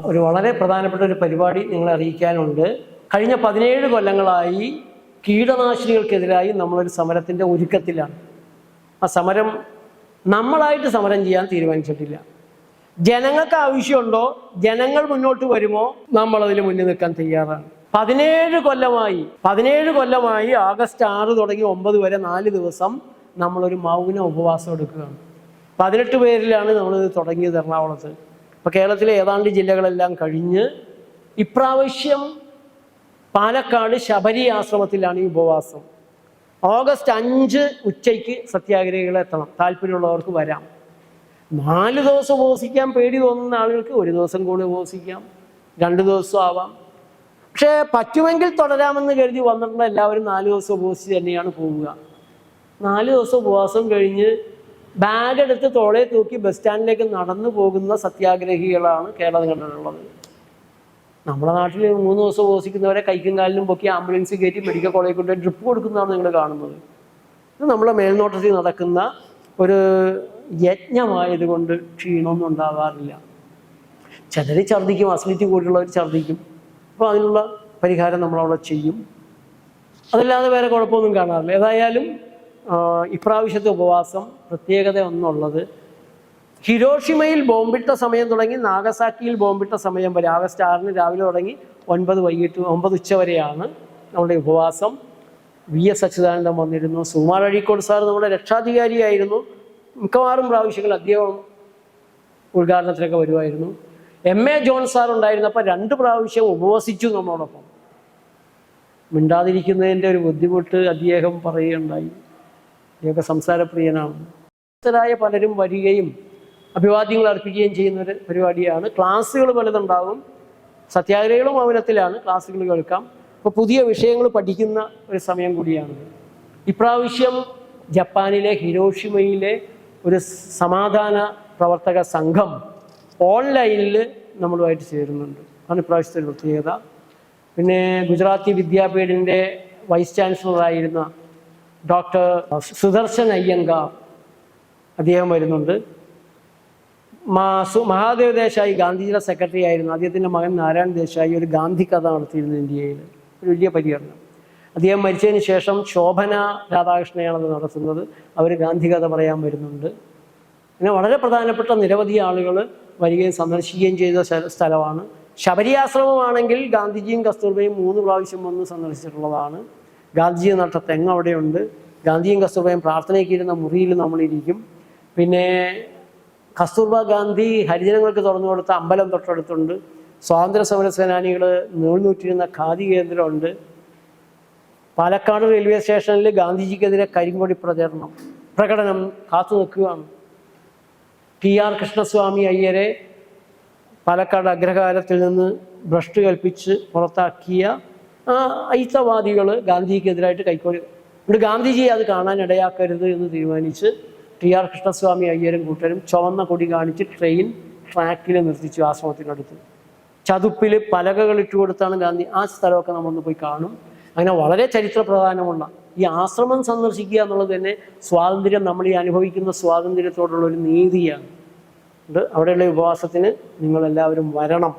ഒരു വളരെ പ്രധാനപ്പെട്ട ഒരു പരിപാടി നിങ്ങളെ അറിയിക്കാനുണ്ട്. കഴിഞ്ഞ 17 കൊല്ലങ്ങളായി കീടനാശിനികൾക്കെതിരായി നമ്മളൊരു സമരത്തിൻ്റെ ഒരുക്കത്തിലാണ്. ആ സമരം നമ്മളായിട്ട് സമരം ചെയ്യാൻ തീരുമാനിച്ചിട്ടില്ല. ജനങ്ങൾക്ക് ആവശ്യമുണ്ടോ, ജനങ്ങൾ മുന്നോട്ട് വരുമോ, നമ്മളതിൽ മുന്നിൽ നിൽക്കാൻ തയ്യാറാണ്. 17 കൊല്ലമായി ആഗസ്റ്റ് 6 തുടങ്ങി 9 വരെ 4 ദിവസം നമ്മളൊരു മൗന ഉപവാസം എടുക്കുകയാണ്. 18 പേരിലാണ് നമ്മളിത് തുടങ്ങിയത് എറണാകുളത്ത്. ഇപ്പോൾ കേരളത്തിലെ ഏതാണ്ട് ജില്ലകളെല്ലാം കഴിഞ്ഞ് ഇപ്രാവശ്യം പാലക്കാട് ശബരി ആശ്രമത്തിലാണ് ഈ ഉപവാസം. ഓഗസ്റ്റ് 5 ഉച്ചയ്ക്ക് സത്യാഗ്രഹികളെ എത്തണം. താല്പര്യമുള്ളവർക്ക് വരാം. 4 ദിവസം ഉപവസിക്കാൻ പേടി തോന്നുന്ന ആളുകൾക്ക് 1 ദിവസം കൂടി ഉപവസിക്കാം, 2 ദിവസം ആവാം. പക്ഷേ പറ്റുമെങ്കിൽ തുടരാമെന്ന് കരുതി വന്നിട്ടുള്ള എല്ലാവരും 4 ദിവസം ഉപവസിച്ച് തന്നെയാണ് പോവുക. 4 ദിവസം ഉപവാസം കഴിഞ്ഞ് ബാഗ് എടുത്ത് തോളെ തൂക്കി ബസ് സ്റ്റാൻഡിലേക്ക് നടന്നു പോകുന്ന സത്യാഗ്രഹികളാണ് കേരളത്തിലുള്ളത്. നമ്മുടെ നാട്ടിൽ 3 ദിവസം ഉപവസിക്കുന്നവരെ കൈക്കും കാലിലും പൊക്കി ആംബുലൻസ് കയറ്റി മെഡിക്കൽ കോളേജിൽ കൊണ്ട് ഡ്രിപ്പ് കൊടുക്കുന്നതാണ് നിങ്ങൾ കാണുന്നത്. ഇത് നമ്മളെ മേൽനോട്ടത്തിൽ നടക്കുന്ന ഒരു യജ്ഞമായതുകൊണ്ട് ക്ഷീണമൊന്നും ഉണ്ടാവാറില്ല. ചിലർ ഛർദ്ദിക്കും, അസിഡിറ്റി കൂടിയുള്ളവർ ഛർദ്ദിക്കും. അപ്പോൾ അതിനുള്ള പരിഹാരം നമ്മളവിടെ ചെയ്യും. അതല്ലാതെ വേറെ കുഴപ്പമൊന്നും കാണാറില്ല. ഏതായാലും ഇപ്രാവശ്യത്തെ ഉപവാസം പ്രത്യേകത ഒന്നുള്ളത്, ഹിരോഷിമയിൽ ബോംബിട്ട സമയം തുടങ്ങി നാഗസാക്കിയിൽ ബോംബിട്ട സമയം വരെ ആഗസ്റ്റ് 6 രാവിലെ തുടങ്ങി 9 ഉച്ച വരെയാണ് നമ്മുടെ ഉപവാസം. VS അച്യുതാനന്ദൻ വന്നിരുന്നു. സുകുമാർ അഴീക്കോട് സാർ നമ്മുടെ രക്ഷാധികാരിയായിരുന്നു. മിക്കവാറും പ്രാവശ്യങ്ങൾ അദ്ദേഹം ഉദ്ഘാടനത്തിലൊക്കെ വരുമായിരുന്നു. MA ജോൺ സാർ ഉണ്ടായിരുന്നപ്പോൾ 2 പ്രാവശ്യം ഉപവസിച്ചു നമ്മളോടൊപ്പം. മിണ്ടാതിരിക്കുന്നതിൻ്റെ ഒരു ബുദ്ധിമുട്ട് അദ്ദേഹം പറയുകയുണ്ടായി. അദ്ദേഹം സംസാരപ്രിയനാണ്. പലരും വരികയും അഭിവാദ്യങ്ങൾ അർപ്പിക്കുകയും ചെയ്യുന്ന ഒരു പരിപാടിയാണ്. ക്ലാസ്സുകൾ പലതുണ്ടാകും. സത്യാഗ്രഹികളും മൗനത്തിലാണ്, ക്ലാസ്സുകൾ കേൾക്കാം. അപ്പോൾ പുതിയ വിഷയങ്ങൾ പഠിക്കുന്ന ഒരു സമയം കൂടിയാണ്. ഇപ്രാവശ്യം ജപ്പാനിലെ ഹിരോഷിമയിലെ ഒരു സമാധാന പ്രവർത്തക സംഘം ഓൺലൈനിൽ നമ്മളുമായിട്ട് ചേരുന്നുണ്ട്. അതാണ് ഇപ്രാവശ്യത്തെ ഒരു പ്രത്യേകത. പിന്നെ ഗുജറാത്തി വിദ്യാപീഠിൻ്റെ വൈസ് ചാൻസലറായിരുന്ന ഡോക്ടർ സുദർശൻ അയ്യങ്കാർ അദ്ദേഹം വരുന്നുണ്ട്. മഹാദേവ് ദേശായി ഗാന്ധിജിയുടെ സെക്രട്ടറി ആയിരുന്നു. അദ്ദേഹത്തിൻ്റെ മകൻ നാരായൺ ദേശായി ഒരു ഗാന്ധി കഥ നടത്തിയിരുന്നു ഇന്ത്യയിൽ, ഒരു വലിയ പര്യടനം. അദ്ദേഹം മരിച്ചതിന് ശേഷം ശോഭന രാധാകൃഷ്ണയാണത് നടത്തുന്നത്. അവർ ഗാന്ധി കഥ പറയാൻ വരുന്നുണ്ട്. പിന്നെ വളരെ പ്രധാനപ്പെട്ട നിരവധി ആളുകൾ വരികയും സന്ദർശിക്കുകയും ചെയ്ത സ്ഥലമാണ്. ശബരി ആശ്രമമാണെങ്കിൽ ഗാന്ധിജിയും കസ്തൂർബയും 3 പ്രാവശ്യം വന്ന് സന്ദർശിച്ചിട്ടുള്ളതാണ്. ഗാന്ധിജി നട്ട തെങ്ങ് അവിടെയുണ്ട്. ഗാന്ധിയും കസ്തൂർബയും പ്രാർത്ഥനയ്ക്ക് ഇരുന്ന മുറിയിൽ നമ്മളിരിക്കും. പിന്നെ കസ്തൂർബ ഗാന്ധി ഹരിജനങ്ങൾക്ക് തുറന്നു കൊടുത്ത അമ്പലം തൊട്ടടുത്തുണ്ട്. സ്വാതന്ത്ര്യ സമര സേനാനികൾ നൂൽനൂറ്റിരുന്ന ഖാദി കേന്ദ്രമുണ്ട്. പാലക്കാട് റെയിൽവേ സ്റ്റേഷനിൽ ഗാന്ധിജിക്കെതിരെ കരിങ്കൊടി പ്രകടനം കാത്തു നിൽക്കുകയാണ്. TR കൃഷ്ണസ്വാമി അയ്യരെ പാലക്കാട് അഗ്രഹാരത്തിൽ നിന്ന് ഭ്രഷ്ട് കൽപ്പിച്ച് പുറത്താക്കിയ അയിത്തവാദികൾ ഗാന്ധിജിക്കെതിരായിട്ട് കൈക്കൊടി. ഇവിടെ ഗാന്ധിജി അത് കാണാൻ ഇടയാക്കരുത് എന്ന് തീരുമാനിച്ച് TR കൃഷ്ണസ്വാമി അയ്യരും കൂട്ടരും ചുവന്ന കൊടി കാണിച്ച് ട്രെയിൻ ട്രാക്കിൽ നിർത്തിച്ചു ആശ്രമത്തിനടുത്ത്. ചതുപ്പിൽ പലകകൾ ഇട്ടുകൊടുത്താണ് ഗാന്ധി. ആ സ്ഥലമൊക്കെ നമ്മളൊന്ന് പോയി കാണും. അങ്ങനെ വളരെ ചരിത്ര പ്രധാനമുള്ള ഈ ആശ്രമം സന്ദർശിക്കുക എന്നുള്ളത് തന്നെ സ്വാതന്ത്ര്യം, നമ്മൾ ഈ അനുഭവിക്കുന്ന സ്വാതന്ത്ര്യത്തോടുള്ളൊരു നീതിയാണ്. അവിടെയുള്ള ഉപവാസത്തിന് നിങ്ങളെല്ലാവരും വരണം.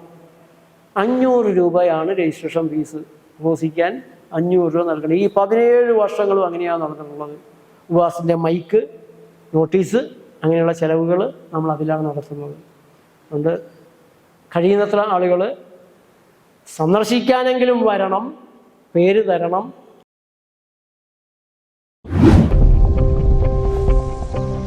500 രൂപയാണ് രജിസ്ട്രേഷൻ ഫീസ്. ഉപവസിക്കാൻ 500 രൂപ നൽകണം. ഈ 17 വർഷങ്ങളും അങ്ങനെയാണ് നടന്നിട്ടുള്ളത്. ഉപവാസത്തിൻ്റെ മൈക്ക്, നോട്ടീസ്, അങ്ങനെയുള്ള ചിലവുകൾ നമ്മൾ അതിലാണ് നടത്തുന്നത്. അതുകൊണ്ട് കഴിയുന്നത്ര ആളുകൾ സന്ദർശിക്കാനെങ്കിലും വരണം, പേര് തരണം.